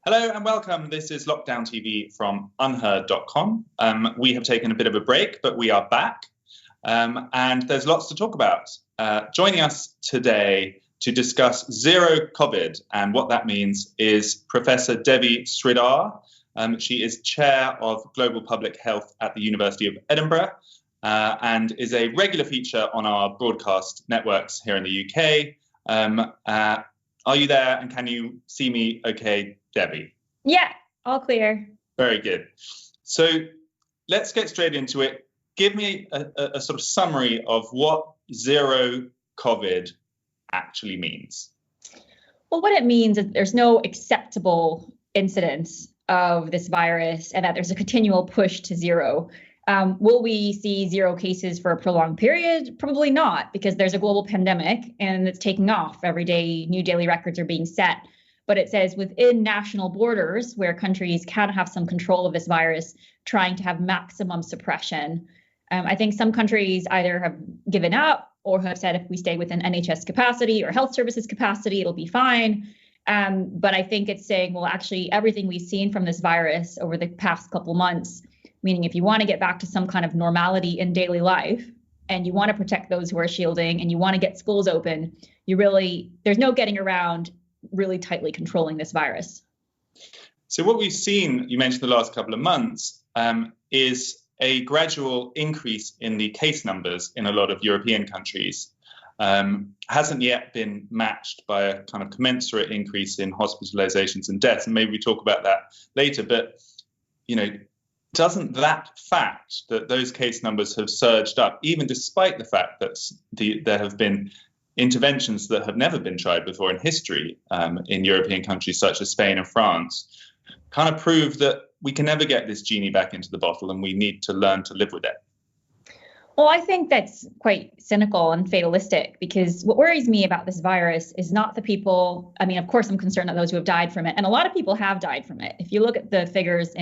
Hello and welcome. This is Lockdown TV from UnHerd.com. We have taken a bit of a break, but we are back. And there's lots to talk about. Joining us today to discuss ZeroCovid and what that means is Professor Devi Sridhar. She is Chair of Global Public Health at the University of Edinburgh and is a regular feature on our broadcast networks here in the UK. Are you there and can you see me okay, Devi? Yeah, all clear. Very good. So let's get straight into it. Give me a sort of summary of what ZeroCovid actually means. Well, what it means is there's no acceptable incidence of this virus and that there's a continual push to zero. Will we see zero cases for a prolonged period? Probably not, because there's a global pandemic and it's taking off. Every day, new daily records are being set. But it says within national borders, where countries can have some control of this virus, trying to have maximum suppression. I think some countries either have given up or have said if we stay within NHS capacity or health services capacity, it'll be fine. But I think it's saying, well, actually, everything we've seen from this virus over the past couple months, meaning if you want to get back to some kind of normality in daily life and you want to protect those who are shielding and you want to get schools open, there's no getting around really tightly controlling this virus. So what we've seen, you mentioned the last couple of months, is a gradual increase in the case numbers in a lot of European countries. Hasn't yet been matched by a kind of commensurate increase in hospitalizations and deaths. And maybe we talk about that later. But, doesn't that fact that those case numbers have surged up, even despite the fact that there have been interventions that have never been tried before in history in European countries such as Spain and France, kind of prove that we can never get this genie back into the bottle and we need to learn to live with it? Well, I think that's quite cynical and fatalistic, because what worries me about this virus is not the people. I mean, of course, I'm concerned about those who have died from it. And a lot of people have died from it. If you look at the figures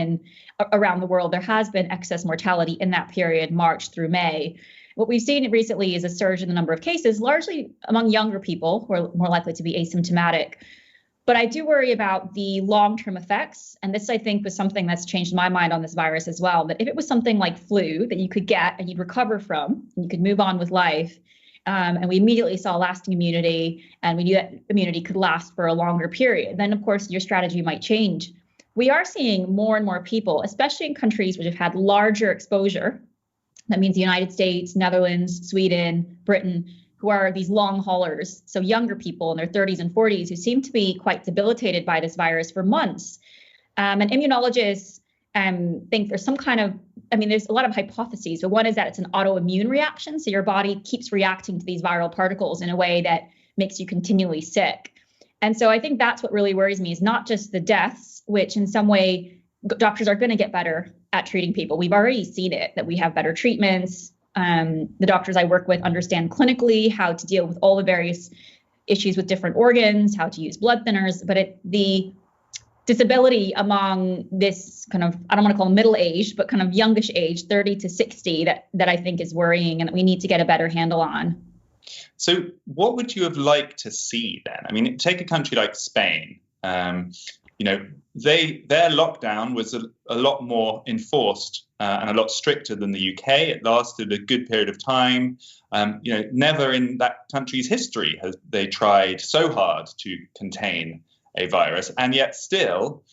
around the world, there has been excess mortality in that period, March through May. What we've seen recently is a surge in the number of cases, largely among younger people who are more likely to be asymptomatic. But I do worry about the long-term effects. And this, I think, was something that's changed my mind on this virus as well, that if it was something like flu that you could get and you'd recover from, and you could move on with life, and we immediately saw lasting immunity, and we knew that immunity could last for a longer period, then, of course, your strategy might change. We are seeing more and more people, especially in countries which have had larger exposure. That means the United States, Netherlands, Sweden, Britain, who are these long haulers, so younger people in their 30s and 40s who seem to be quite debilitated by this virus for months. And immunologists think there's some kind of, there's a lot of hypotheses. So one is that it's an autoimmune reaction. So your body keeps reacting to these viral particles in a way that makes you continually sick. And so I think that's what really worries me, is not just the deaths, which in some way doctors are going to get better at treating people. We've already seen it, that we have better treatments. The doctors I work with understand clinically how to deal with all the various issues with different organs, how to use blood thinners, but the disability among this kind of, I don't want to call them middle-aged, but kind of youngish age, 30 to 60, that I think is worrying and that we need to get a better handle on. So what would you have liked to see then? Take a country like Spain. Their lockdown was a lot more enforced and a lot stricter than the UK. It lasted a good period of time. Never in that country's history have they tried so hard to contain a virus, and yet still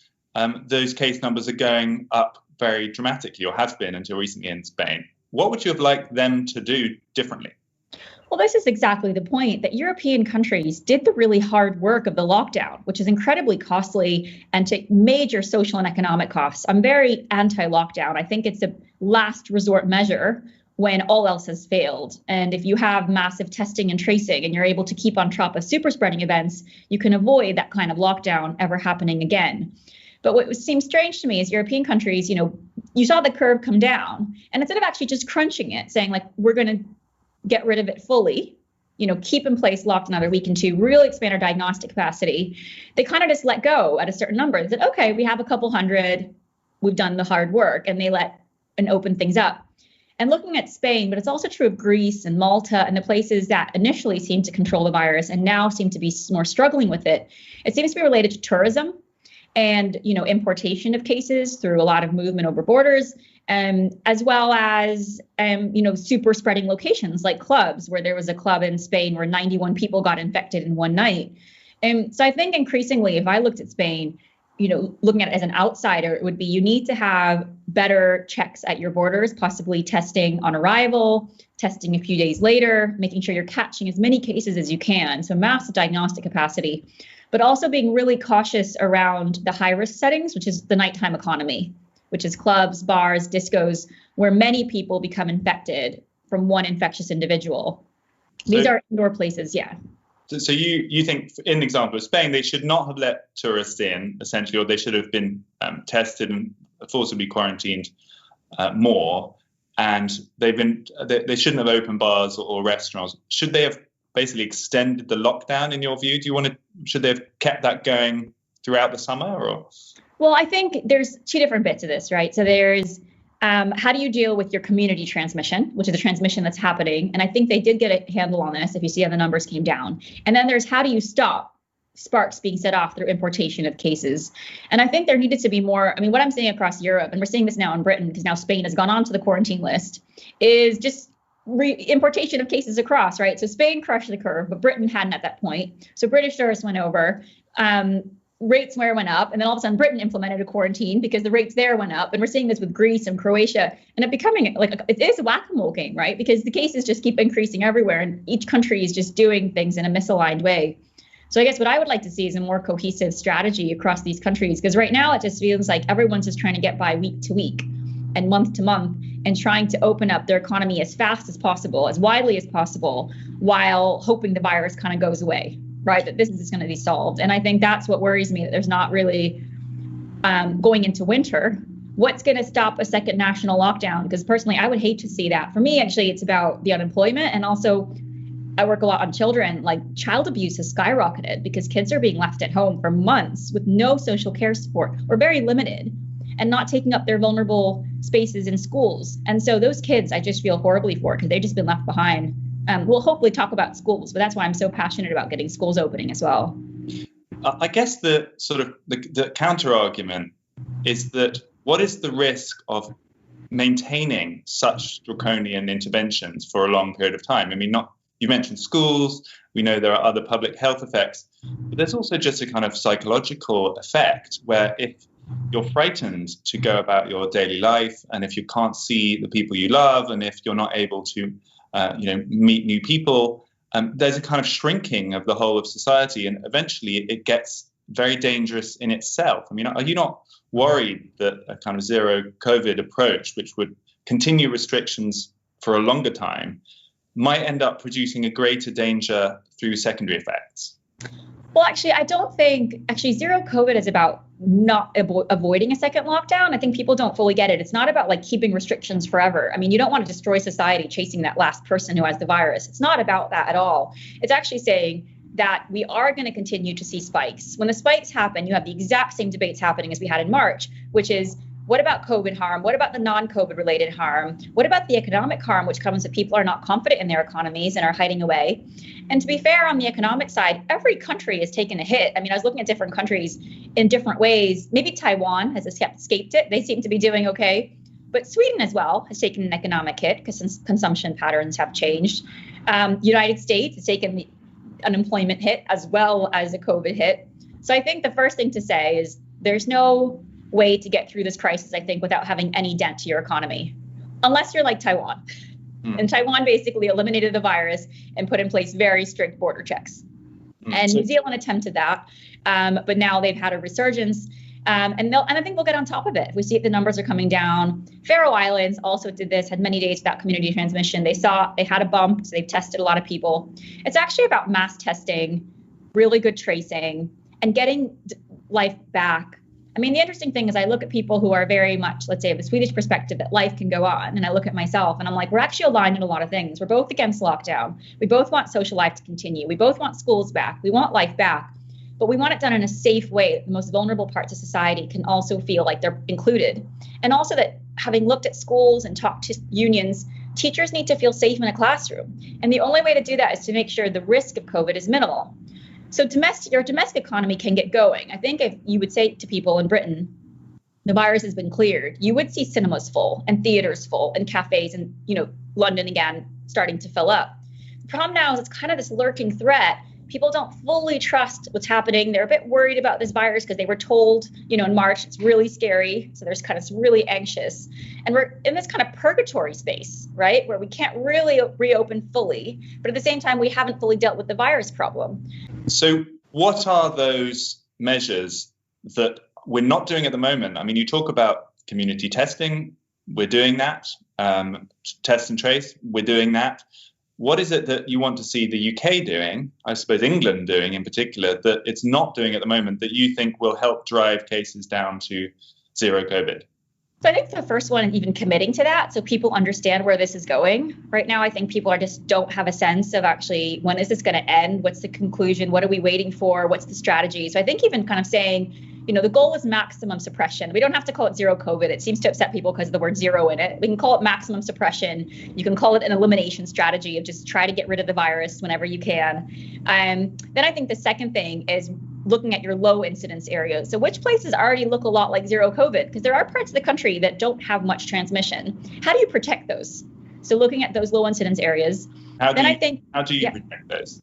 those case numbers are going up very dramatically, or have been until recently in Spain. What would you have liked them to do differently? Well, this is exactly the point, that European countries did the really hard work of the lockdown, which is incredibly costly and to major social and economic costs. I'm very anti-lockdown. I think it's a last resort measure when all else has failed. And if you have massive testing and tracing and you're able to keep on top of super spreading events, you can avoid that kind of lockdown ever happening again. But what seems strange to me is European countries, you saw the curve come down, and instead of actually just crunching it, saying like, we're going to get rid of it fully, keep in place locked another week and two, really expand our diagnostic capacity, they kind of just let go at a certain number. They said, okay, we have a couple hundred, we've done the hard work, and they let and open things up. And looking at Spain, but it's also true of Greece and Malta and the places that initially seemed to control the virus and now seem to be more struggling with it, it seems to be related to tourism. and, importation of cases through a lot of movement over borders, as well as, super spreading locations like clubs, where there was a club in Spain where 91 people got infected in one night. And so I think increasingly, if I looked at Spain, looking at it as an outsider, it would be you need to have better checks at your borders, possibly testing on arrival, testing a few days later, making sure you're catching as many cases as you can. So massive diagnostic capacity, but also being really cautious around the high risk settings, which is the nighttime economy, which is clubs, bars, discos, where many people become infected from one infectious individual. These are indoor places, yeah. So you think, in the example of Spain, they should not have let tourists in, essentially, or they should have been tested and forcibly quarantined more, and they shouldn't have opened bars or restaurants. Should they have basically extended the lockdown, in your view? Should they have kept that going throughout the summer, or? Well, I think there's two different bits of this, right? So there's how do you deal with your community transmission, which is the transmission that's happening? And I think they did get a handle on this, if you see how the numbers came down. And then there's how do you stop sparks being set off through importation of cases? And I think there needed to be more. I mean, what I'm seeing across Europe, and we're seeing this now in Britain, because now Spain has gone on to the quarantine list, is just importation of cases across, right? So Spain crushed the curve, but Britain hadn't at that point. So British tourists went over. Rates where went up, and then all of a sudden Britain implemented a quarantine because the rates there went up. And we're seeing this with Greece and Croatia, and it becoming like it is a whack-a-mole game, right? Because the cases just keep increasing everywhere, and each country is just doing things in a misaligned way. So I guess what I would like to see is a more cohesive strategy across these countries, because right now it just feels like everyone's just trying to get by week to week and month to month, and trying to open up their economy as fast as possible, as widely as possible, while hoping the virus kind of goes away. Right, that this is going to be solved. And I think that's what worries me, that there's not really going into winter. What's going to stop a second national lockdown? Because personally, I would hate to see that. For me, actually, it's about the unemployment. And also, I work a lot on children. Like, child abuse has skyrocketed because kids are being left at home for months with no social care support, or very limited, and not taking up their vulnerable spaces in schools. And so those kids, I just feel horribly for, because they've just been left behind. We'll hopefully talk about schools, but that's why I'm so passionate about getting schools opening as well. I guess the counter argument is that what is the risk of maintaining such draconian interventions for a long period of time? I mean, you mentioned schools. We know there are other public health effects, but there's also just a kind of psychological effect where if you're frightened to go about your daily life, and if you can't see the people you love, and if you're not able to meet new people, there's a kind of shrinking of the whole of society, and eventually it gets very dangerous in itself. I mean, are you not worried that a kind of zero COVID approach, which would continue restrictions for a longer time, might end up producing a greater danger through secondary effects? Well, actually, I don't think zero COVID is about not avoiding a second lockdown. I think people don't fully get it. It's not about like keeping restrictions forever. I mean, you don't want to destroy society chasing that last person who has the virus. It's not about that at all. It's actually saying that we are going to continue to see spikes. When the spikes happen, you have the exact same debates happening as we had in March, which is, what about COVID harm? What about the non-COVID related harm? What about the economic harm, which comes if people are not confident in their economies and are hiding away? And to be fair, on the economic side, every country has taken a hit. I mean, I was looking at different countries in different ways. Maybe Taiwan has escaped it. They seem to be doing okay. But Sweden as well has taken an economic hit because consumption patterns have changed. United States has taken the unemployment hit as well as a COVID hit. So I think the first thing to say is there's no way to get through this crisis, I think, without having any dent to your economy, unless you're like Taiwan. And Taiwan basically eliminated the virus and put in place very strict border checks. And New Zealand attempted that, but now they've had a resurgence. And I think we'll get on top of it. We see the numbers are coming down. Faroe Islands also did this, had many days without community transmission. They had a bump, so they've tested a lot of people. It's actually about mass testing, really good tracing, and getting life back. I mean, the interesting thing is I look at people who are very much, let's say, of a Swedish perspective, that life can go on. And I look at myself and I'm like, we're actually aligned in a lot of things. We're both against lockdown. We both want social life to continue. We both want schools back. We want life back. But we want it done in a safe way that the most vulnerable parts of society can also feel like they're included. And also that, having looked at schools and talked to unions, teachers need to feel safe in a classroom. And the only way to do that is to make sure the risk of COVID is minimal. So your domestic economy can get going. I think if you would say to people in Britain, the virus has been cleared, you would see cinemas full and theaters full and cafes and, London again starting to fill up. The problem now is it's kind of this lurking threat. People don't fully trust what's happening. They're a bit worried about this virus because they were told, in March, it's really scary. So there's kind of really anxious. And we're in this kind of purgatory space, right? Where we can't really reopen fully. But at the same time, we haven't fully dealt with the virus problem. So what are those measures that we're not doing at the moment? I mean, you talk about community testing. We're doing that. Test and trace, we're doing that. What is it that you want to see the UK doing, I suppose England doing in particular, that it's not doing at the moment that you think will help drive cases down to zero COVID? So I think the first one is even committing to that so people understand where this is going. Right now, I think people don't have a sense of actually when is this going to end? What's the conclusion? What are we waiting for? What's the strategy? So I think even kind of saying, the goal is maximum suppression. We don't have to call it zero COVID. It seems to upset people because of the word zero in it. We can call it maximum suppression. You can call it an elimination strategy of just try to get rid of the virus whenever you can. Then I think the second thing is looking at your low incidence areas. So which places already look a lot like zero COVID? Because there are parts of the country that don't have much transmission. How do you protect those? So looking at those low incidence areas. How do you protect those?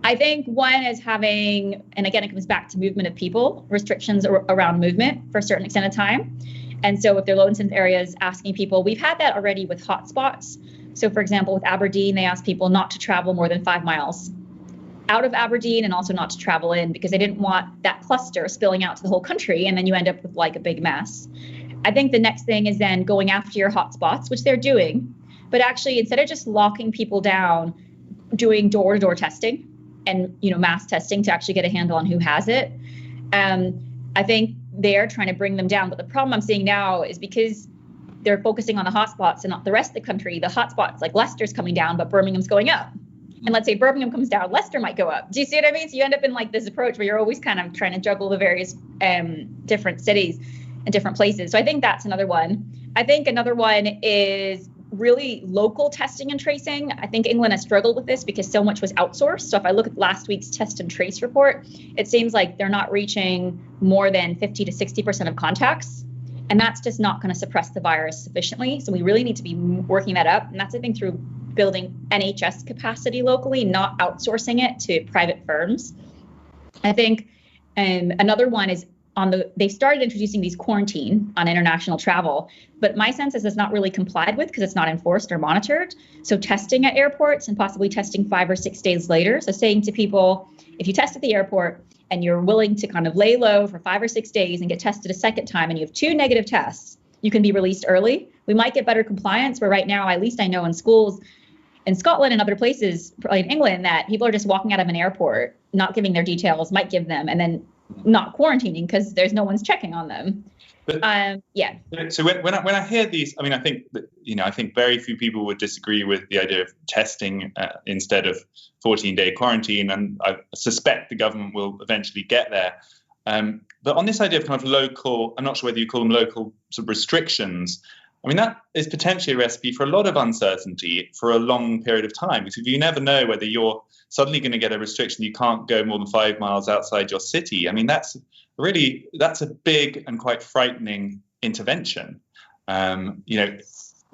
I think one is having, and again, it comes back to movement of people, restrictions around movement for a certain extent of time. And so if they're low incidence areas, asking people, we've had that already with hotspots. So for example, with Aberdeen, they asked people not to travel more than 5 miles out of Aberdeen and also not to travel in because they didn't want that cluster spilling out to the whole country. And then you end up with like a big mess. I think the next thing is then going after your hotspots, which they're doing, but actually instead of just locking people down, doing door-to-door testing and mass testing to actually get a handle on who has it. I think they're trying to bring them down. But the problem I'm seeing now is because they're focusing on the hotspots and not the rest of the country, the hotspots like Leicester's coming down, but Birmingham's going up. And let's say Birmingham comes down, Leicester might go up. Do you see what I mean? So you end up in like this approach where you're always kind of trying to juggle the various different cities and different places. So I think that's another one. I think another one is really local testing and tracing. I think England has struggled with this because so much was outsourced. So if I look at last week's test and trace report, it seems like they're not reaching more than 50 to 60% of contacts. And that's just not going to suppress the virus sufficiently. So we really need to be working that up. And that's, I think, through building NHS capacity locally, not outsourcing it to private firms. I think another one is they started introducing these quarantine on international travel, but my sense is it's not really complied with because it's not enforced or monitored. So testing at airports and possibly testing 5 or 6 days later. So saying to people, if you test at the airport and you're willing to kind of lay low for 5 or 6 days and get tested a second time and you have 2 negative tests, you can be released early. We might get better compliance, but right now, at least I know in schools in Scotland and other places, probably in England, that people are just walking out of an airport, not giving their details, might give them, and then not quarantining because there's no one's checking on them. But, So when I hear these, I mean, I think that, I think very few people would disagree with the idea of testing instead of 14-day quarantine, and I suspect the government will eventually get there. But on this idea of kind of local, I'm not sure whether you call them local sort of restrictions. I mean, that is potentially a recipe for a lot of uncertainty for a long period of time, because you never know whether you're suddenly going to get a restriction. You can't go more than 5 miles outside your city. I mean, that's a big and quite frightening intervention. I mean,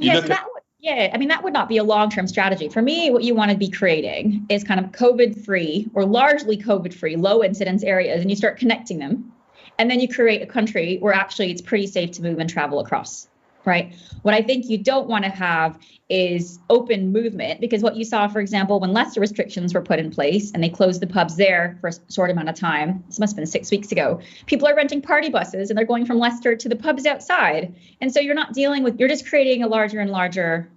that would not be a long-term strategy. For me, what you want to be creating is kind of COVID-free or largely COVID-free, low incidence areas, and you start connecting them. And then you create a country where actually it's pretty safe to move and travel across. Right. What I think you don't want to have is open movement, because what you saw, for example, when Leicester restrictions were put in place and they closed the pubs there for a short amount of time, this must have been 6 weeks ago, people are renting party buses and they're going from Leicester to the pubs outside. And so you're just creating a larger and larger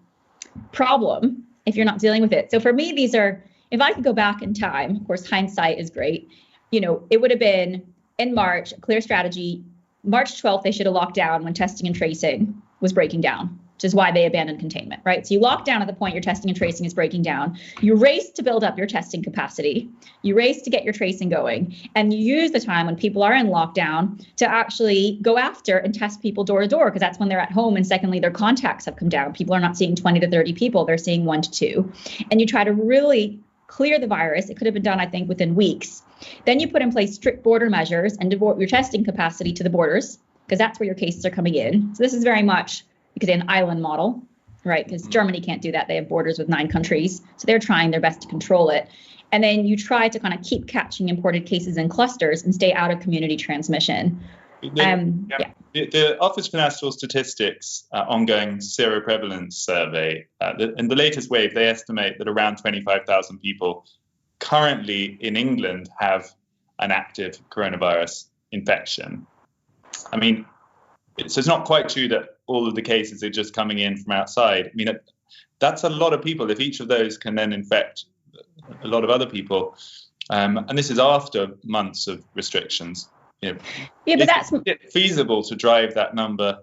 problem if you're not dealing with it. So for me, if I could go back in time, of course, hindsight is great. It would have been in March, a clear strategy. March 12th, they should have locked down when testing and tracing was breaking down, which is why they abandoned containment, right? So you lock down at the point your testing and tracing is breaking down. You race to build up your testing capacity. You race to get your tracing going. And you use the time when people are in lockdown to actually go after and test people door to door, because that's when they're at home. And secondly, their contacts have come down. People are not seeing 20 to 30 people. They're seeing 1 to 2. And you try to really clear the virus. It could have been done, I think, within weeks. Then you put in place strict border measures and devote your testing capacity to the borders, because that's where your cases are coming in. So this is very much because an island model, right? Because Germany can't do that. They have borders with 9 countries. So they're trying their best to control it. And then you try to kind of keep catching imported cases in clusters and stay out of community transmission. The Office for National Statistics ongoing seroprevalence survey, in the latest wave, they estimate that around 25,000 people currently in England have an active coronavirus infection. I mean, so it's not quite true that all of the cases are just coming in from outside. I mean, that's a lot of people. If each of those can then infect a lot of other people, and this is after months of restrictions. But that's feasible to drive that number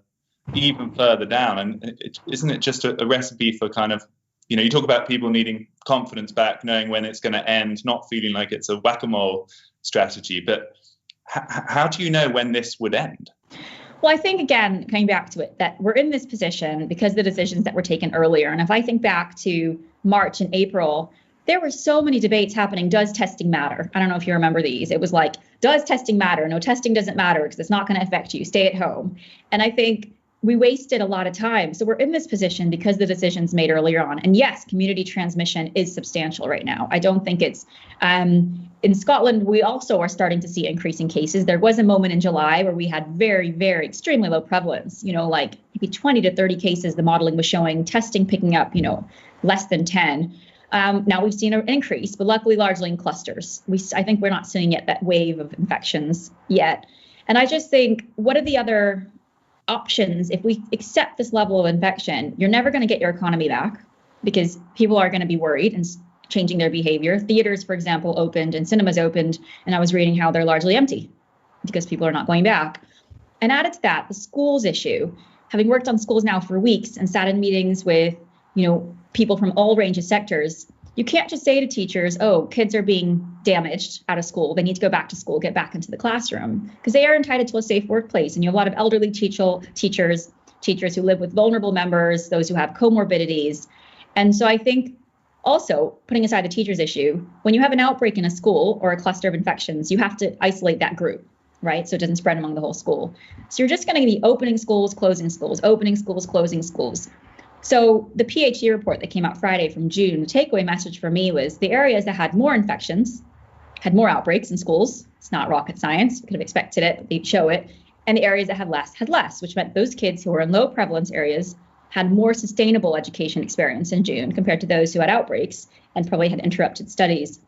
even further down. And isn't it just a recipe for kind of, you talk about people needing confidence back, knowing when it's going to end, not feeling like it's a whack-a-mole strategy. But how do you know when this would end? Well, I think, again, coming back to it, that we're in this position because of the decisions that were taken earlier. And if I think back to March and April, there were so many debates happening. Does testing matter? I don't know if you remember these. It was like, does testing matter? No, testing doesn't matter because it's not going to affect you. Stay at home. And I think we wasted a lot of time. So we're in this position because the decisions made earlier on. And yes, community transmission is substantial right now. I don't think it's in Scotland. We also are starting to see increasing cases. There was a moment in July where we had very, very extremely low prevalence, like maybe 20 to 30 cases. The modeling was showing testing picking up, less than 10. Now we've seen an increase, but luckily largely in clusters. I think we're not seeing yet that wave of infections yet. And I just think, what are the other options? If we accept this level of infection, you're never going to get your economy back because people are going to be worried and changing their behavior. Theaters, for example, opened and cinemas opened, and I was reading how they're largely empty because people are not going back. And added to that, the schools issue. Having worked on schools now for weeks and sat in meetings with, people from all range of sectors, you can't just say to teachers, oh, kids are being damaged out of school. They need to go back to school, get back into the classroom, because they are entitled to a safe workplace. And you have a lot of elderly teachers who live with vulnerable members, those who have comorbidities. And so I think also, putting aside the teachers issue, when you have an outbreak in a school or a cluster of infections, you have to isolate that group, right? So it doesn't spread among the whole school. So you're just going to be opening schools, closing schools, opening schools, closing schools. So the PhD report that came out Friday from June, the takeaway message for me was the areas that had more infections, had more outbreaks in schools. It's not rocket science. We could have expected it, but they'd show it. And the areas that had less, which meant those kids who were in low prevalence areas had more sustainable education experience in June compared to those who had outbreaks and probably had interrupted studies.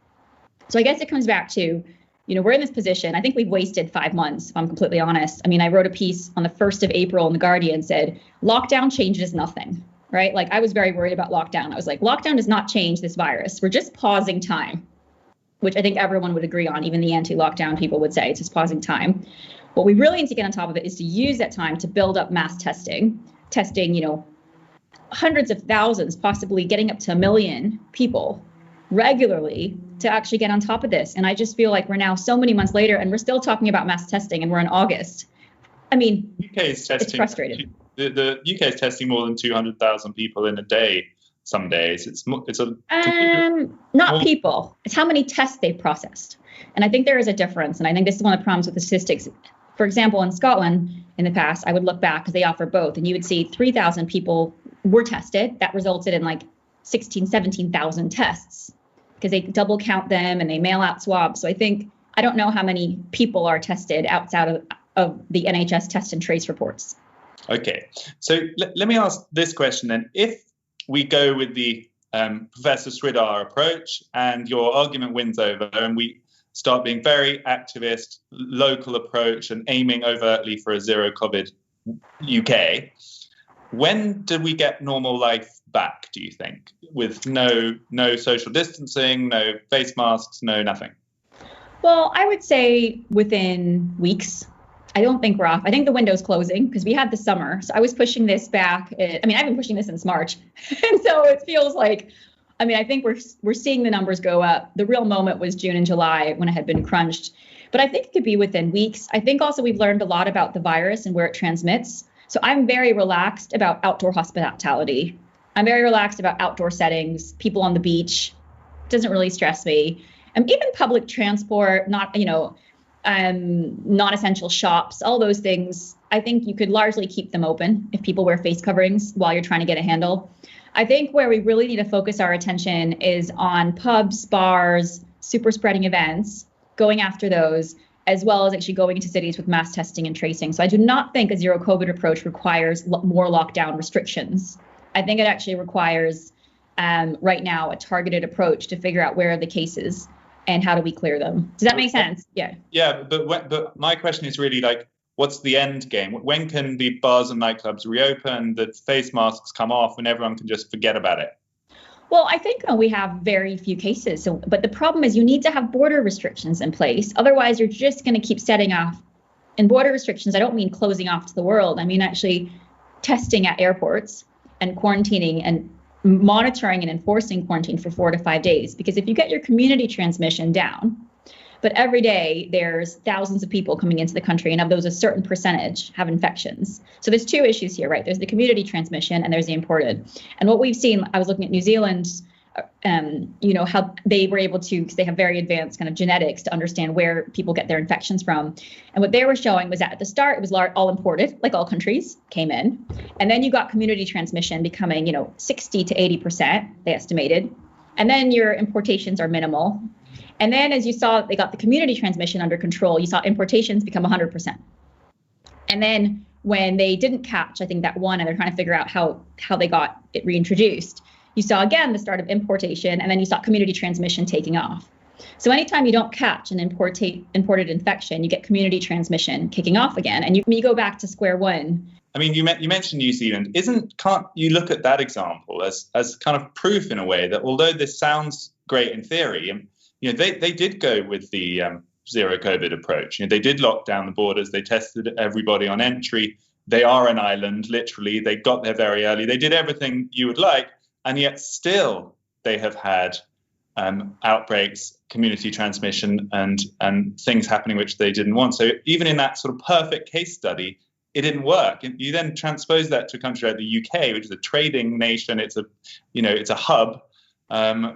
So I guess it comes back to, we're in this position. I think we've wasted 5 months, if I'm completely honest. I mean, I wrote a piece on the 1st of April in The Guardian said, lockdown changes nothing. Right? Like I was very worried about lockdown. I was like, lockdown does not change this virus. We're just pausing time, which I think everyone would agree on. Even the anti-lockdown people would say it's just pausing time. What we really need to get on top of it is to use that time to build up mass testing, hundreds of thousands, possibly getting up to 1 million people regularly to actually get on top of this. And I just feel like we're now so many months later and we're still talking about mass testing and we're in August. I mean, it's frustrating. The UK is testing more than 200,000 people in a day. Some days not people. It's how many tests they've processed. And I think there is a difference. And I think this is one of the problems with the statistics. For example, in Scotland, in the past, I would look back because they offer both. And you would see 3,000 people were tested. That resulted in like 17,000 tests because they double count them and they mail out swabs. So I don't know how many people are tested outside of the NHS test and trace reports. Okay, so let me ask this question then. If we go with the Professor Sridhar approach and your argument wins over and we start being very activist, local approach and aiming overtly for a zero-COVID UK, when do we get normal life back, do you think, with no social distancing, no face masks, no nothing? Well, I would say within weeks. I don't think we're off. I think the window's closing because we had the summer. So I was pushing this back. I've been pushing this since March. And so it feels like, I think we're seeing the numbers go up. The real moment was June and July when it had been crunched. But I think it could be within weeks. I think also we've learned a lot about the virus and where it transmits. So I'm very relaxed about outdoor hospitality. I'm very relaxed about outdoor settings, people on the beach, doesn't really stress me. Even public transport, not, non-essential shops, all those things, I think you could largely keep them open if people wear face coverings while you're trying to get a handle. I think where we really need to focus our attention is on pubs, bars, super spreading events, going after those, as well as actually going into cities with mass testing and tracing. So I do not think a zero COVID approach requires more lockdown restrictions. I think it actually requires right now a targeted approach to figure out where are the cases and how do we clear them. Does that make sense? Yeah. Yeah, but my question is really like, what's the end game? When can the bars and nightclubs reopen, the face masks come off, and everyone can just forget about it? Well, I think we have very few cases. But the problem is you need to have border restrictions in place. Otherwise, you're just going to keep setting off. And border restrictions, I don't mean closing off to the world. I mean actually testing at airports and quarantining and monitoring and enforcing quarantine for 4 to 5 days. Because if you get your community transmission down, but every day there's thousands of people coming into the country, and of those a certain percentage have infections. So there's two issues here, right? There's the community transmission and there's the imported. And what we've seen, I was looking at New Zealand, how they were able to, because they have very advanced kind of genetics to understand where people get their infections from. And what they were showing was that at the start, it was all imported, like all countries came in. And then you got community transmission becoming, 60 to 80%, they estimated. And then your importations are minimal. And then as you saw, they got the community transmission under control, you saw importations become 100%. And then when they didn't catch, I think that one, and they're trying to figure out how they got it reintroduced, you saw again the start of importation, and then you saw community transmission taking off. So anytime you don't catch an imported infection, you get community transmission kicking off again, and you go back to square one. I mean, you mentioned New Zealand. Can't you look at that example as kind of proof in a way that although this sounds great in theory, they did go with the zero COVID approach. They did lock down the borders. They tested everybody on entry. They are an island, literally. They got there very early. They did everything you would like. And yet still they have had outbreaks, community transmission, and things happening which they didn't want. So even in that sort of perfect case study, it didn't work. And you then transpose that to a country like the UK, which is a trading nation. It's a hub.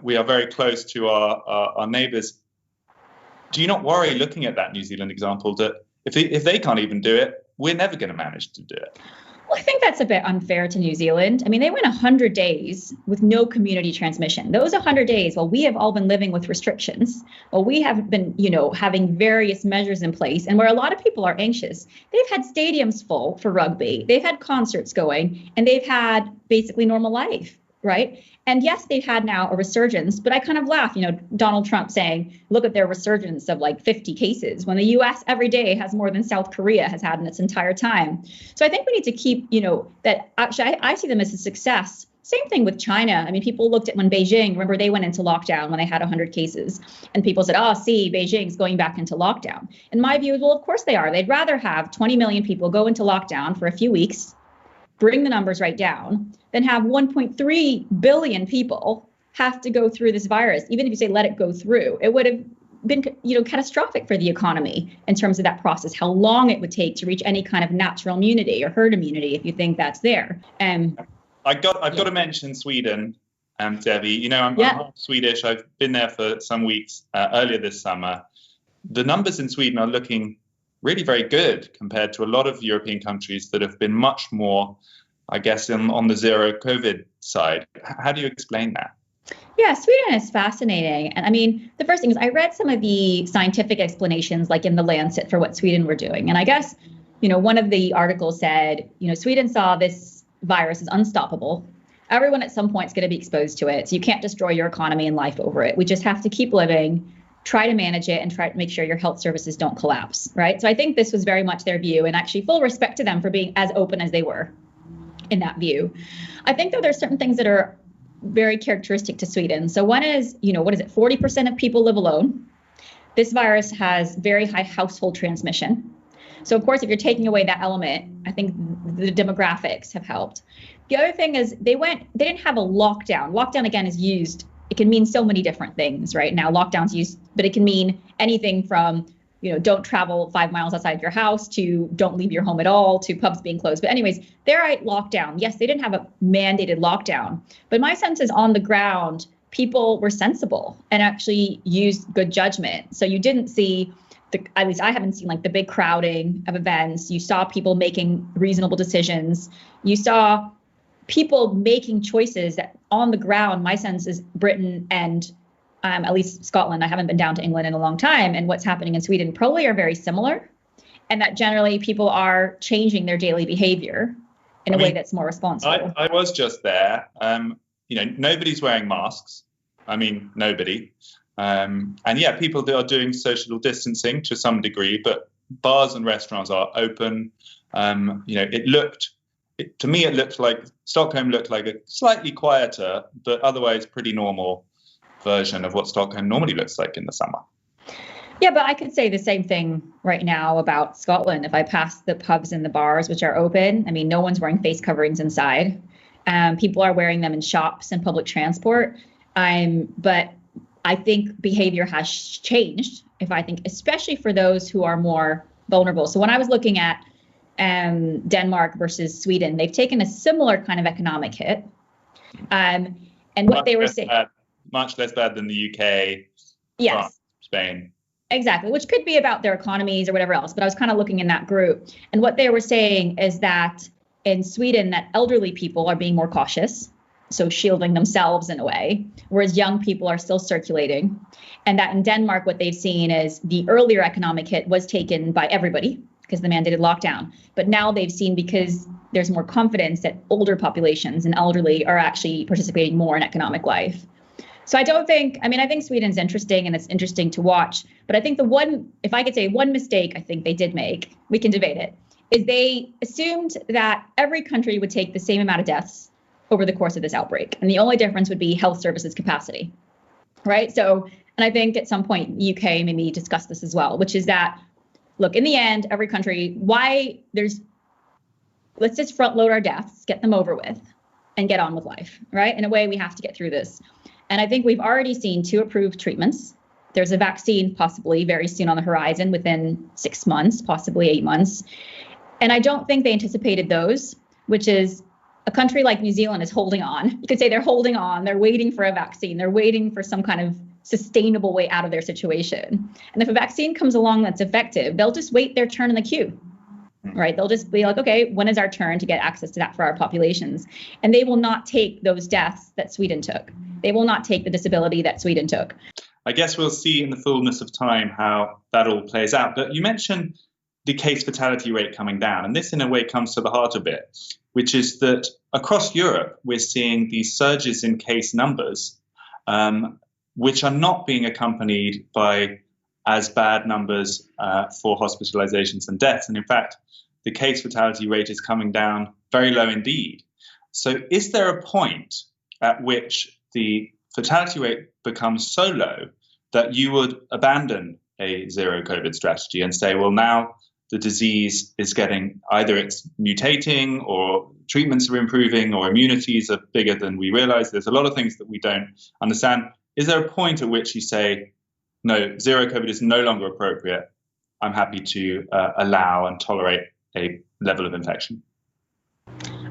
We are very close to our neighbours. Do you not worry, looking at that New Zealand example, that if they can't even do it, we're never going to manage to do it? Well, I think that's a bit unfair to New Zealand. I mean, they went 100 days with no community transmission. Those 100 days, while we have all been living with restrictions, while we have been, having various measures in place, and where a lot of people are anxious, they've had stadiums full for rugby, they've had concerts going, and they've had basically normal life, right? And yes, they've had now a resurgence, but I kind of laugh, Donald Trump saying, look at their resurgence of like 50 cases, when the US every day has more than South Korea has had in its entire time. So I think we need to keep, that actually I see them as a success. Same thing with China. I mean, people looked at when Beijing, remember they went into lockdown when they had 100 cases, and people said, Beijing's going back into lockdown. And my view is, well, of course they are. They'd rather have 20 million people go into lockdown for a few weeks, bring the numbers right down, then have 1.3 billion people have to go through this virus. Even if you say let it go through, it would have been, catastrophic for the economy in terms of that process, how long it would take to reach any kind of natural immunity or herd immunity, if you think that's there. I've got to mention Sweden, Devi. I'm half Swedish. I've been there for some weeks earlier this summer. The numbers in Sweden are looking really very good compared to a lot of European countries that have been much more, I guess, on the zero COVID side. How do you explain that? Yeah, Sweden is fascinating. And I mean, the first thing is I read some of the scientific explanations, like in the Lancet, for what Sweden were doing. And I guess, one of the articles said, Sweden saw this virus as unstoppable. Everyone at some point is going to be exposed to it. So you can't destroy your economy and life over it. We just have to keep living, try to manage it, and try to make sure your health services don't collapse, right? So I think this was very much their view, and actually full respect to them for being as open as they were in that view. I think, though, there's certain things that are very characteristic to Sweden. So one is, 40% of people live alone. This virus has very high household transmission. So of course, if you're taking away that element, I think the demographics have helped. The other thing is they didn't have a lockdown. Lockdown, again, is used. It can mean so many different things right now. Lockdown's used, but it can mean anything from, don't travel 5 miles outside your house to don't leave your home at all to pubs being closed. But anyways, they're at lockdown. Yes, they didn't have a mandated lockdown, but my sense is on the ground, people were sensible and actually used good judgment. So you didn't see at least I haven't seen like the big crowding of events. You saw people making reasonable decisions. You saw people making choices that on the ground, my sense is Britain and at least Scotland, I haven't been down to England in a long time, and what's happening in Sweden probably are very similar. And that generally people are changing their daily behavior in a way that's more responsible. I was just there. Nobody's wearing masks. I mean, nobody. And yeah, people are doing social distancing to some degree, but bars and restaurants are open. To me, it looked like Stockholm looked like a slightly quieter, but otherwise pretty normal version of what Stockholm normally looks like in the summer. Yeah, but I could say the same thing right now about Scotland. If I pass the pubs and the bars, which are open, I mean, no one's wearing face coverings inside. People are wearing them in shops and public transport. But I think behavior has changed, especially for those who are more vulnerable. So when I was looking at Denmark versus Sweden, they've taken a similar kind of economic hit. And what they were saying, much less bad than the UK, yes, France, Spain. Exactly, which could be about their economies or whatever else. But I was kind of looking in that group. And what they were saying is that in Sweden, that elderly people are being more cautious, so shielding themselves in a way, whereas young people are still circulating. And that in Denmark, what they've seen is the earlier economic hit was taken by everybody because the mandated lockdown. But now they've seen, because there's more confidence, that older populations and elderly are actually participating more in economic life. So I think Sweden's interesting, and it's interesting to watch. But I think if I could say one mistake I think they did make, we can debate it, is they assumed that every country would take the same amount of deaths over the course of this outbreak. And the only difference would be health services capacity, right? So, and I think at some point, UK maybe discussed this as well, which is that, look, in the end, every country, let's just front load our deaths, get them over with, and get on with life, right? In a way, we have to get through this. And I think we've already seen 2 approved treatments. There's a vaccine possibly very soon on the horizon, within 6 months, possibly 8 months. And I don't think they anticipated those, which is a country like New Zealand is holding on. You could say they're holding on. They're waiting for a vaccine. They're waiting for some kind of sustainable way out of their situation. And if a vaccine comes along that's effective, they'll just wait their turn in the queue, right? They'll just be like, okay, when is our turn to get access to that for our populations? And they will not take those deaths that Sweden took. They will not take the disability that Sweden took. I guess we'll see in the fullness of time how that all plays out. But you mentioned the case fatality rate coming down. And this, in a way, comes to the heart of it, which is that across Europe, we're seeing these surges in case numbers, which are not being accompanied by as bad numbers for hospitalizations and deaths. And in fact, the case fatality rate is coming down very low indeed. So is there a point at which the fatality rate becomes so low that you would abandon a zero COVID strategy and say, well, now the disease is getting, either it's mutating or treatments are improving or immunities are bigger than we realize. There's a lot of things that we don't understand. Is there a point at which you say, no, zero COVID is no longer appropriate? I'm happy to allow and tolerate a level of infection.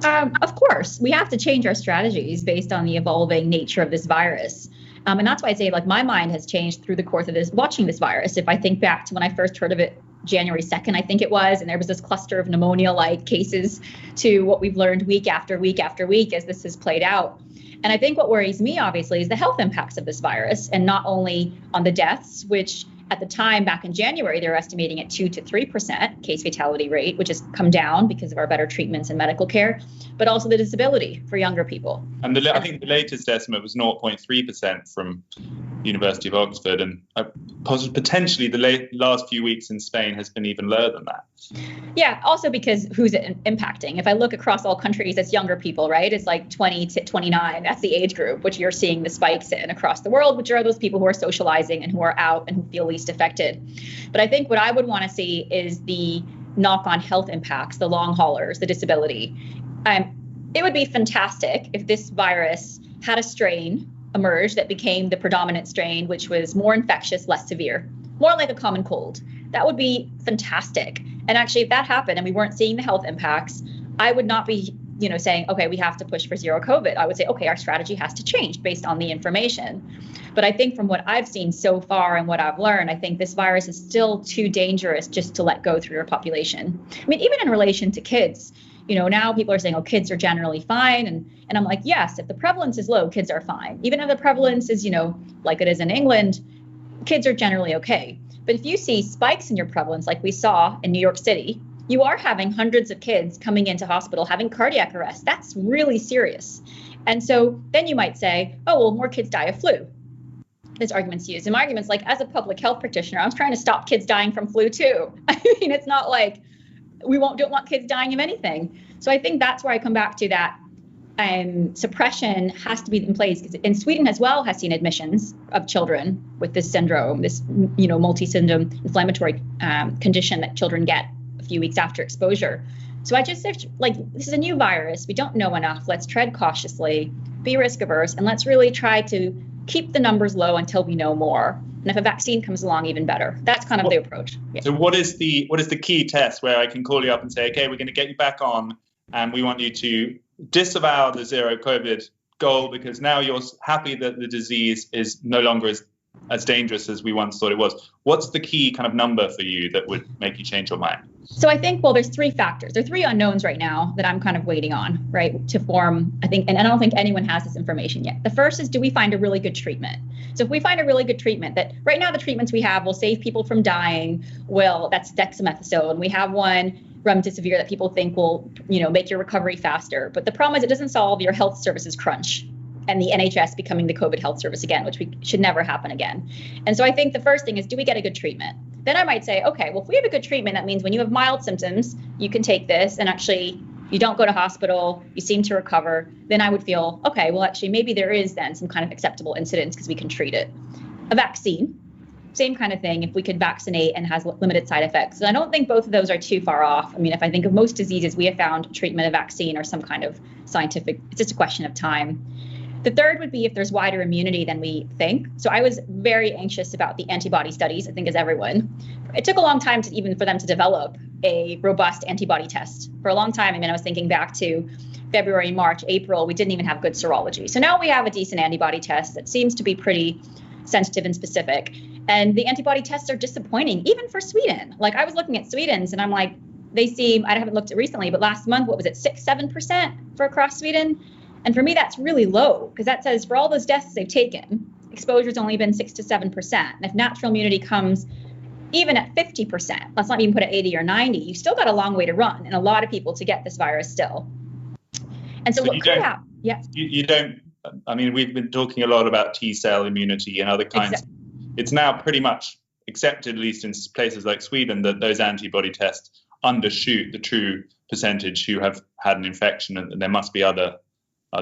Of course, we have to change our strategies based on the evolving nature of this virus. And that's why I say, like, my mind has changed through the course of watching this virus. If I think back to when I first heard of it, January 2nd, I think it was, and there was this cluster of pneumonia-like cases, to what we've learned week after week after week as this has played out. And I think what worries me, obviously, is the health impacts of this virus, and not only on the deaths, which at the time back in January, they were estimating at 2 to 3% case fatality rate, which has come down because of our better treatments and medical care, but also the disability for younger people. And I think the latest estimate was 0.3% from University of Oxford, and potentially the last few weeks in Spain has been even lower than that. Yeah, also because who's it impacting? If I look across all countries, it's younger people, right? It's like 20 to 29. That's the age group, which you're seeing the spikes in across the world, which are those people who are socializing and who are out and who feel least affected. But I think what I would want to see is the knock-on health impacts, the long haulers, the disability. It would be fantastic if this virus had a strain emerge that became the predominant strain, which was more infectious, less severe, more like a common cold. That would be fantastic. And actually, if that happened and we weren't seeing the health impacts, I would not be saying, okay, we have to push for zero COVID. I would say, okay, our strategy has to change based on the information. But I think from what I've seen so far and what I've learned, I think this virus is still too dangerous just to let go through your population. I mean, even in relation to kids, now people are saying, oh, kids are generally fine. And I'm like, yes, if the prevalence is low, kids are fine. Even if the prevalence is, like it is in England, kids are generally okay. But if you see spikes in your prevalence, like we saw in New York City, you are having hundreds of kids coming into hospital having cardiac arrest. That's really serious. And so then you might say, oh, well, more kids die of flu. There's arguments used. And my argument's like, as a public health practitioner, I'm trying to stop kids dying from flu too. I mean, it's not like we don't want kids dying of anything. So I think that's where I come back to that suppression has to be in place, because in Sweden as well has seen admissions of children with this syndrome, this multi-syndrome inflammatory condition that children get a few weeks after exposure. So I just like, this is a new virus. We don't know enough. Let's tread cautiously, be risk averse, and let's really try to keep the numbers low until we know more. And if a vaccine comes along, even better. That's kind of the approach. Yeah. So what is the key test where I can call you up and say, okay, we're going to get you back on, and we want you to disavow the zero COVID goal because now you're happy that the disease is no longer as dangerous as we once thought it was. What's the key kind of number for you that would make you change your mind? So I think, well, there's three factors. There are three unknowns right now that I'm kind of waiting on, right, to form, I think, and I don't think anyone has this information yet. The first is, do we find a really good treatment? So if we find a really good treatment that right now the treatments we have will save people from dying, that's dexamethasone. We have one, remdesivir, that people think will, make your recovery faster. But the problem is it doesn't solve your health services crunch and the NHS becoming the COVID health service again, which should never happen again. And so I think the first thing is, do we get a good treatment? Then I might say, okay, well, if we have a good treatment, that means when you have mild symptoms, you can take this and actually you don't go to hospital, you seem to recover. Then I would feel, okay, well, actually, maybe there is then some kind of acceptable incidence because we can treat it. A vaccine, same kind of thing, if we could vaccinate and has limited side effects. And I don't think both of those are too far off. I mean, if I think of most diseases, we have found treatment, a vaccine, or some kind of scientific, it's just a question of time. The third would be if there's wider immunity than we think. So I was very anxious about the antibody studies, I think as everyone. It took a long time for them to develop a robust antibody test. For a long time, I was thinking back to February, March, April, we didn't even have good serology. So now we have a decent antibody test that seems to be pretty sensitive and specific. And the antibody tests are disappointing, even for Sweden. Like, I was looking at Sweden's and I'm like, they seem, I haven't looked at it recently, but last month, what was it, 6-7% for across Sweden? And for me, that's really low, because that says for all those deaths they've taken, exposure's only been 6 to 7%. And if natural immunity comes even at 50%, let's not even put it 80 or 90, you still got a long way to run and a lot of people to get this virus still. And so what could happen? Yeah. You don't, we've been talking a lot about T-cell immunity and other kinds. Exactly. It's now pretty much accepted, at least in places like Sweden, that those antibody tests undershoot the true percentage who have had an infection, and there must be other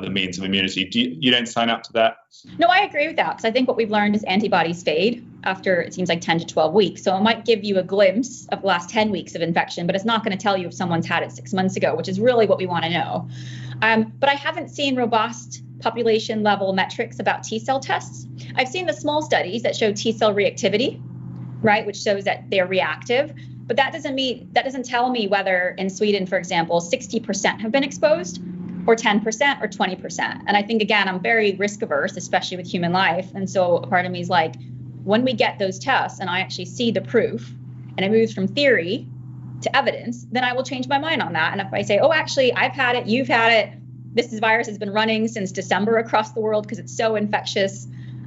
means of immunity. You don't sign up to that? No, I agree with that, because I think what we've learned is antibodies fade after, it seems like, 10 to 12 weeks. So it might give you a glimpse of the last 10 weeks of infection, but it's not going to tell you if someone's had it 6 months ago, which is really what we want to know. But I haven't seen robust population level metrics about T-cell tests. I've seen the small studies that show T-cell reactivity, right, which shows that they're reactive. But that doesn't tell me whether in Sweden, for example, 60% have been exposed, or 10% or 20%. And I think, again, I'm very risk averse, especially with human life. And so a part of me is like, when we get those tests and I actually see the proof and it moves from theory to evidence, then I will change my mind on that. And if I say, oh, actually, I've had it, you've had it, this virus has been running since December across the world because it's so infectious,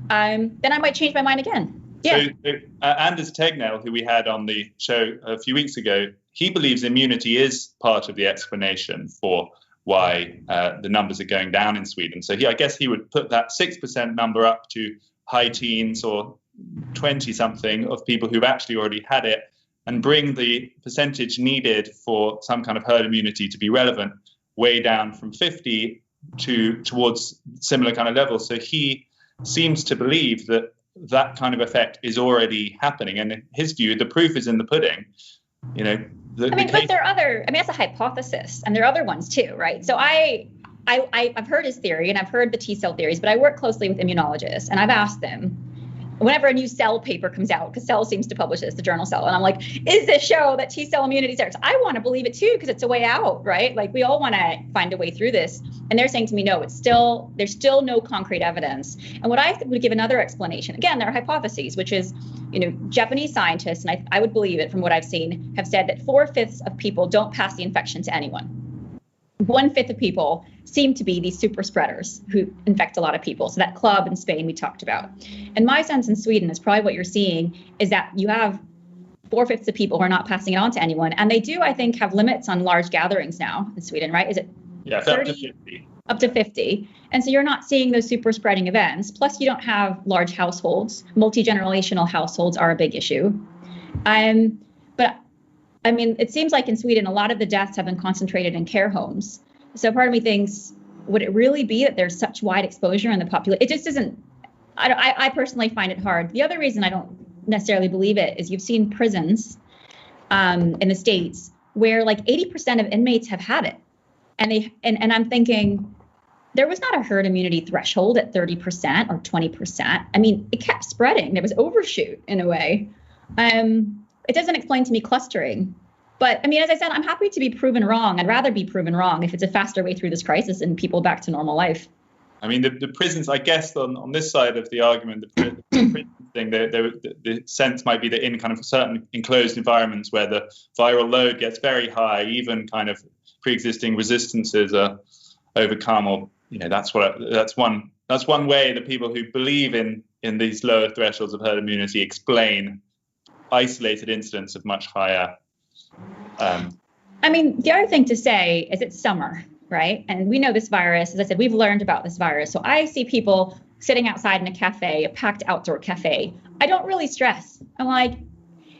then I might change my mind again. Yeah. So Anders Tegnell, who we had on the show a few weeks ago, he believes immunity is part of the explanation for why the numbers are going down in Sweden. So I guess he would put that 6% number up to high teens or 20-something of people who've actually already had it, and bring the percentage needed for some kind of herd immunity to be relevant way down from 50 towards similar kind of levels. So he seems to believe that kind of effect is already happening. And in his view, the proof is in the pudding. But there are other, that's a hypothesis, and there are other ones too, right? So I've heard his theory and I've heard the T-cell theories, but I work closely with immunologists and I've asked them, whenever a new Cell paper comes out, because Cell seems to publish this, the journal Cell, and I'm like, is this show that T-cell immunity is there? So I want to believe it too, because it's a way out, right? Like we all want to find a way through this. And they're saying to me, no, there's still no concrete evidence. And what I would give another explanation, again, there are hypotheses, which is, Japanese scientists, and I would believe it from what I've seen, have said that 4/5 of people don't pass the infection to anyone. 1/5 of people seem to be these super spreaders who infect a lot of people. So that club in Spain we talked about. And my sense in Sweden is probably what you're seeing is that you have 4/5 of people who are not passing it on to anyone. And they do, I think, have limits on large gatherings now in Sweden, right? Is it 30? Up to 50. Up to 50. And so you're not seeing those super spreading events. Plus you don't have large households. Multi-generational households are a big issue. But I mean, it seems like in Sweden, a lot of the deaths have been concentrated in care homes. So part of me thinks, would it really be that there's such wide exposure in the population? It just isn't. I personally find it hard. The other reason I don't necessarily believe it is you've seen prisons in the States where like 80% of inmates have had it. And I'm thinking, there was not a herd immunity threshold at 30% or 20%. I mean, it kept spreading. There was overshoot in a way. It doesn't explain to me clustering. But I mean, as I said, I'm happy to be proven wrong. I'd rather be proven wrong if it's a faster way through this crisis and people back to normal life. I mean, the prisons, I guess, on this side of the argument, the prison thing, the sense might be that in kind of certain enclosed environments where the viral load gets very high, even kind of pre-existing resistances are overcome, or that's one way that people who believe in these lower thresholds of herd immunity explain isolated incidents of much higher. I mean, the other thing to say is it's summer, right? And we know this virus, as I said, we've learned about this virus. So I see people sitting outside in a cafe, a packed outdoor cafe. I don't really stress. I'm like,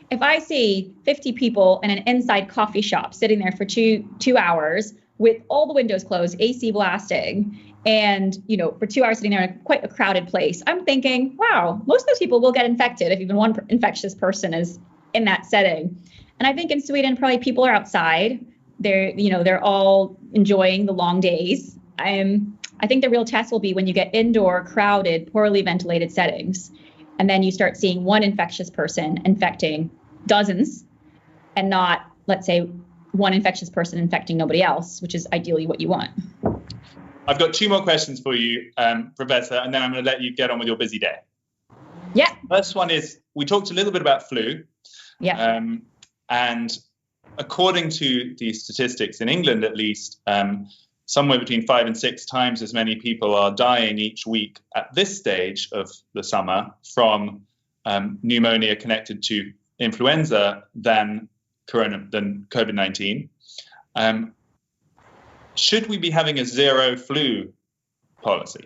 if I see 50 people in an inside coffee shop sitting there for two hours with all the windows closed, AC blasting, and for 2 hours sitting there in quite a crowded place, I'm thinking, wow, most of those people will get infected if even one infectious person is in that setting. And I think in Sweden, probably people are outside. They're all enjoying the long days. I think the real test will be when you get indoor, crowded, poorly ventilated settings, and then you start seeing one infectious person infecting dozens, and not, let's say, one infectious person infecting nobody else, which is ideally what you want. I've got 2 more questions for you, Professor, and then I'm going to let you get on with your busy day. Yeah. First one is, we talked a little bit about flu. Yeah. And according to the statistics in England, at least, somewhere between 5 and 6 times as many people are dying each week at this stage of the summer from pneumonia connected to influenza than COVID-19. Should we be having a zero flu policy?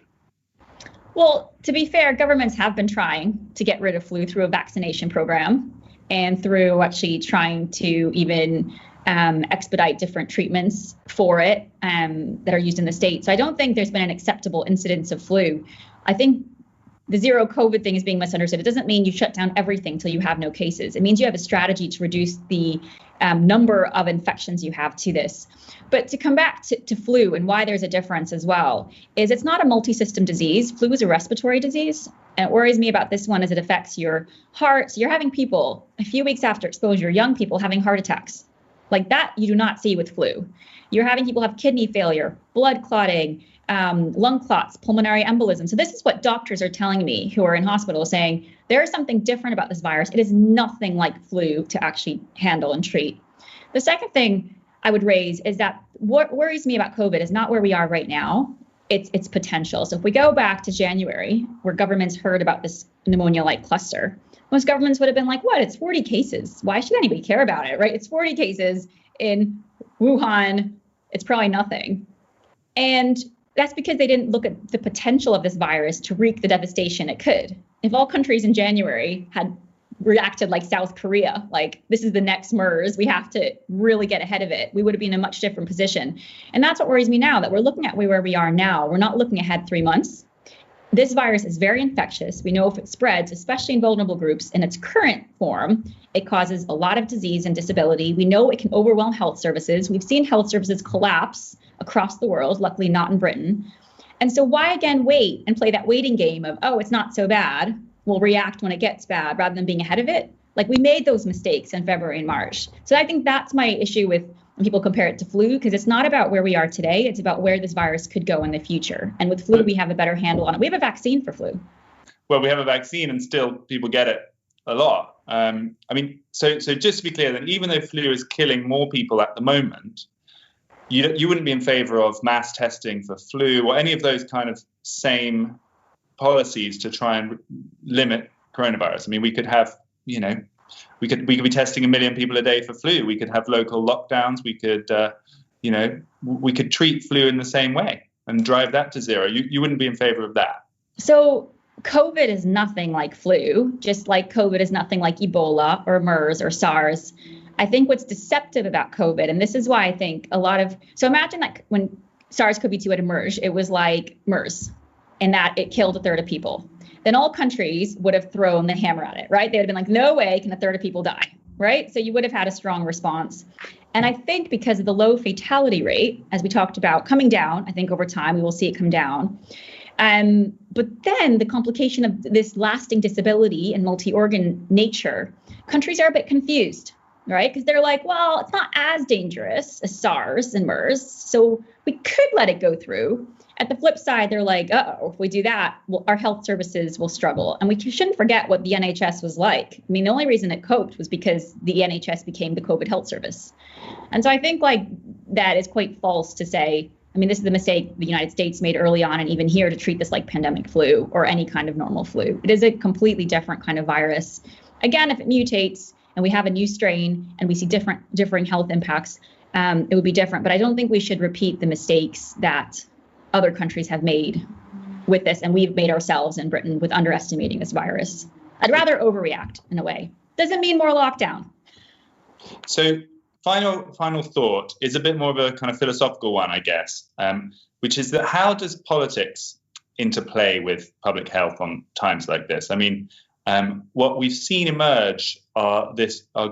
Well, to be fair, governments have been trying to get rid of flu through a vaccination program and through actually trying to even expedite different treatments for it that are used in the States. So I don't think there's been an acceptable incidence of flu. I think the ZeroCovid thing is being misunderstood. It doesn't mean you shut down everything till you have no cases. It means you have a strategy to reduce the number of infections you have to this. But to come back to flu and why there's a difference as well, is it's not a multi-system disease. Flu is a respiratory disease. And it worries me about this one as it affects your heart. So you're having people a few weeks after exposure, young people having heart attacks. Like that you do not see with flu. You're having people have kidney failure, blood clotting, lung clots, pulmonary embolism. So this is what doctors are telling me who are in hospital, saying there is something different about this virus. It is nothing like flu to actually handle and treat. The second thing I would raise is that what worries me about COVID is not where we are right now. It's potential. So if we go back to January, where governments heard about this pneumonia-like cluster, most governments would have been like, what? It's 40 cases. Why should anybody care about it, right? It's 40 cases in Wuhan. It's probably nothing. And that's because they didn't look at the potential of this virus to wreak the devastation it could. If all countries in January had reacted like South Korea, like this is the next MERS, we have to really get ahead of it, we would have been in a much different position. And that's what worries me now, that we're looking at where we are now. We're not looking ahead 3 months. This virus is very infectious. We know if it spreads, especially in vulnerable groups, in its current form, it causes a lot of disease and disability. We know it can overwhelm health services. We've seen health services collapse across the world, luckily not in Britain. And so why again wait and play that waiting game of, oh, it's not so bad, will react when it gets bad rather than being ahead of it. Like, we made those mistakes in February and March. So I think that's my issue with when people compare it to flu, because it's not about where we are today. It's about where this virus could go in the future. And with flu, we have a better handle on it. We have a vaccine for flu. Well, we have a vaccine and still people get it a lot. So just to be clear, then, even though flu is killing more people at the moment, you wouldn't be in favor of mass testing for flu or any of those kind of same policies to try and limit coronavirus. I mean, we could have, we could be testing 1 million people a day for flu. We could have local lockdowns. We could, we could treat flu in the same way and drive that to zero. You wouldn't be in favor of that. So COVID is nothing like flu, just like COVID is nothing like Ebola or MERS or SARS. I think what's deceptive about COVID, and this is why I think so imagine that when SARS-CoV-2 had emerged, it was like MERS, in that it killed a third of people. Then all countries would have thrown the hammer at it, right? They would have been like, no way can a third of people die, right? So you would have had a strong response. And I think because of the low fatality rate, as we talked about, coming down, I think over time we will see it come down. But then the complication of this lasting disability and multi-organ nature, countries are a bit confused, right? Because they're like, well, it's not as dangerous as SARS and MERS, so we could let it go through. At the flip side, they're like, uh-oh, if we do that, well, our health services will struggle. And we shouldn't forget what the NHS was like. I mean, the only reason it coped was because the NHS became the COVID health service. And so I think that is quite false to say, I mean, this is the mistake the United States made early on and even here to treat this like pandemic flu or any kind of normal flu. It is a completely different kind of virus. Again, if it mutates and we have a new strain and we see differing health impacts, it would be different. But I don't think we should repeat the mistakes that other countries have made with this, and we've made ourselves in Britain with underestimating this virus. I'd rather overreact in a way. Doesn't mean more lockdown. So final thought is a bit more of a kind of philosophical one, I guess, which is that how does politics interplay with public health on times like this? I mean, what we've seen emerge are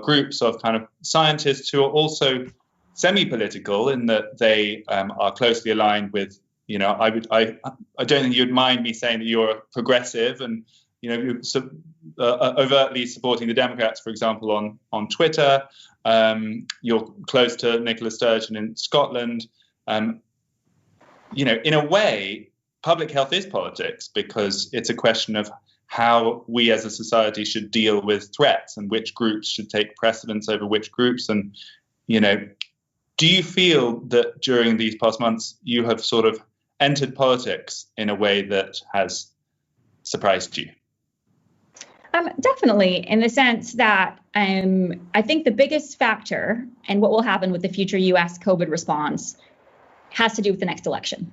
groups of kind of scientists who are also semi-political in that they are closely aligned with, I don't think you'd mind me saying that you're a progressive and, you're overtly supporting the Democrats, for example, on Twitter. You're close to Nicola Sturgeon in Scotland. In a way, public health is politics because it's a question of how we as a society should deal with threats and which groups should take precedence over which groups. And, do you feel that during these past months you have sort of entered politics in a way that has surprised you? Definitely, in the sense that I think the biggest factor and what will happen with the future U.S. COVID response has to do with the next election.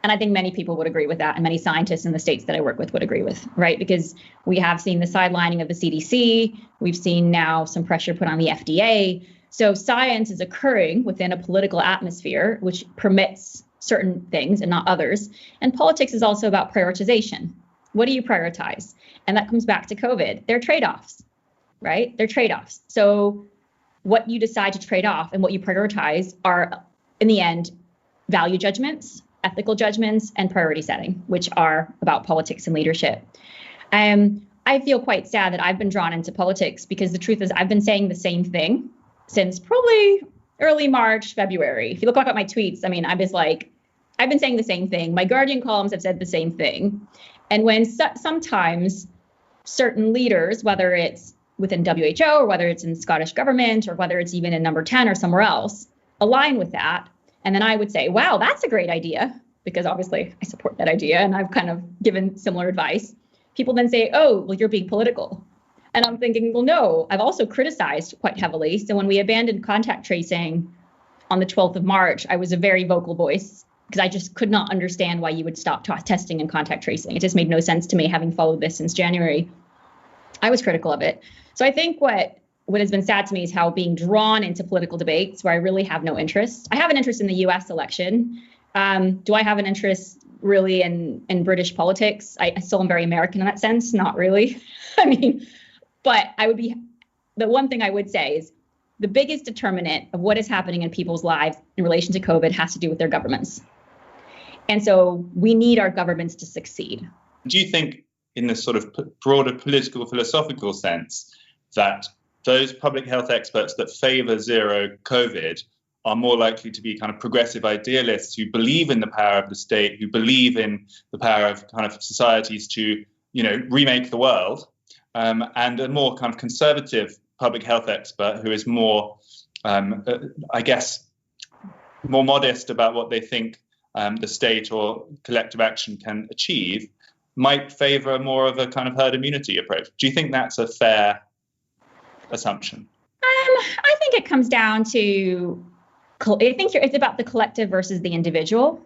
And I think many people would agree with that, and many scientists in the states that I work with would agree with, right? Because we have seen the sidelining of the CDC. We've seen now some pressure put on the FDA. So science is occurring within a political atmosphere, which permits certain things and not others. And politics is also about prioritization. What do you prioritize? And that comes back to COVID. They're trade-offs, right? They're trade-offs. So what you decide to trade off and what you prioritize are, in the end, value judgments, ethical judgments, and priority setting, which are about politics and leadership. I feel quite sad that I've been drawn into politics because the truth is I've been saying the same thing since probably early March, February. If you look back at my tweets, I mean, I've been saying the same thing. My Guardian columns have said the same thing. And when sometimes certain leaders, whether it's within WHO or whether it's in Scottish government or whether it's even in Number 10 or somewhere else, align with that, and then I would say, wow, that's a great idea, because obviously I support that idea and I've kind of given similar advice. People then say, oh, well, you're being political. And I'm thinking, well, no, I've also criticized quite heavily. So when we abandoned contact tracing on the 12th of March, I was a very vocal voice because I just could not understand why you would stop testing and contact tracing. It just made no sense to me, having followed this since January. I was critical of it. So I think what has been sad to me is how being drawn into political debates where I really have no interest. I have an interest in the US election. Do I have an interest really in British politics? I still am very American in that sense, not really. I mean, but the one thing I would say is the biggest determinant of what is happening in people's lives in relation to COVID has to do with their governments. And so we need our governments to succeed. Do you think in this sort of broader political philosophical sense, that those public health experts that favor zero COVID are more likely to be kind of progressive idealists who believe in the power of the state, who believe in the power of kind of societies to, remake the world, and a more kind of conservative public health expert who is more, I guess, more modest about what they think the state or collective action can achieve, might favor more of a kind of herd immunity approach. Do you think that's a fair assumption? I think it comes down to, I think it's about the collective versus the individual.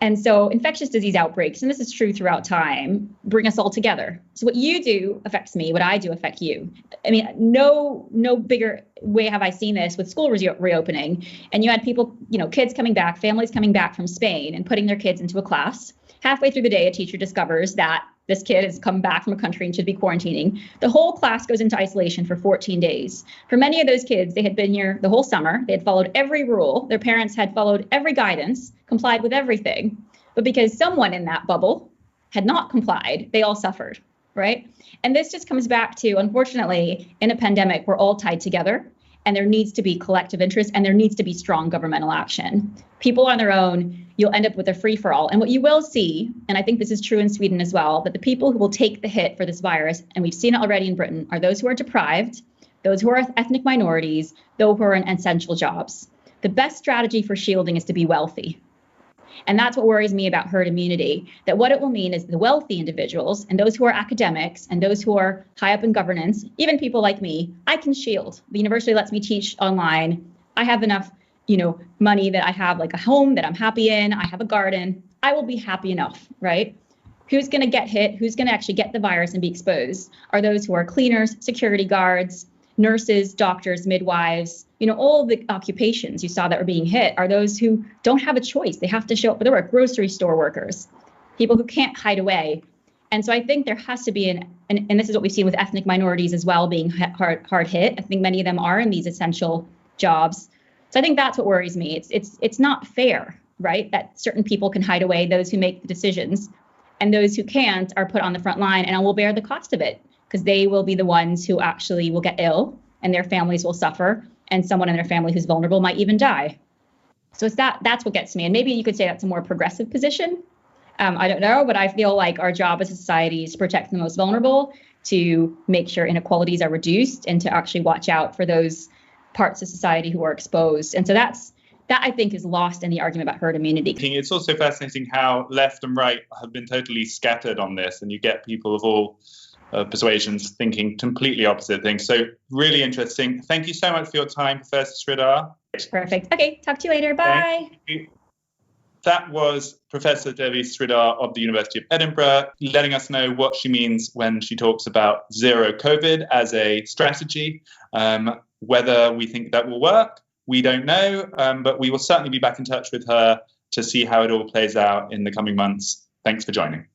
And so infectious disease outbreaks, and this is true throughout time, bring us all together. So what you do affects me, what I do affects you. I mean, no bigger way have I seen this with school reopening. And you had people, kids coming back, families coming back from Spain and putting their kids into a class. Halfway through the day, a teacher discovers that this kid has come back from a country and should be quarantining. The whole class goes into isolation for 14 days. For many of those kids, they had been here the whole summer. They had followed every rule. Their parents had followed every guidance, complied with everything. But because someone in that bubble had not complied, they all suffered, right? And this just comes back to, unfortunately, in a pandemic, we're all tied together. And there needs to be collective interest, and there needs to be strong governmental action. People on their own, you'll end up with a free-for-all. And what you will see, and I think this is true in Sweden as well, that the people who will take the hit for this virus, and we've seen it already in Britain, are those who are deprived, those who are ethnic minorities, those who are in essential jobs. The best strategy for shielding is to be wealthy. And that's what worries me about herd immunity, that what it will mean is the wealthy individuals and those who are academics and those who are high up in governance, even people like me, I can shield. The university lets me teach online. I have enough, money that I have like a home that I'm happy in. I have a garden. I will be happy enough, right? Who's going to get hit? Who's going to actually get the virus and be exposed? Are those who are cleaners, security guards, nurses, doctors, midwives, all the occupations you saw that were being hit are those who don't have a choice. They have to show up for their work. Grocery store workers, people who can't hide away. And so I think there has to be and this is what we've seen with ethnic minorities as well being hard hit. I think many of them are in these essential jobs. So I think that's what worries me. It's not fair, right? That certain people can hide away, those who make the decisions, and those who can't are put on the front line and will bear the cost of it, because they will be the ones who actually will get ill and their families will suffer, and someone in their family who's vulnerable might even die. So that's what gets me. And maybe you could say that's a more progressive position. I don't know, but I feel like our job as a society is to protect the most vulnerable, to make sure inequalities are reduced, and to actually watch out for those parts of society who are exposed. And so that I think is lost in the argument about herd immunity. It's also fascinating how left and right have been totally scattered on this, and you get people of all persuasions thinking completely opposite things. So really interesting. Thank you so much for your time, Professor Sridhar. Perfect. Okay, talk to you later. Bye. That was Professor Devi Sridhar of the University of Edinburgh, letting us know what she means when she talks about zero COVID as a strategy. Whether we think that will work, we don't know, but we will certainly be back in touch with her to see how it all plays out in the coming months. Thanks for joining.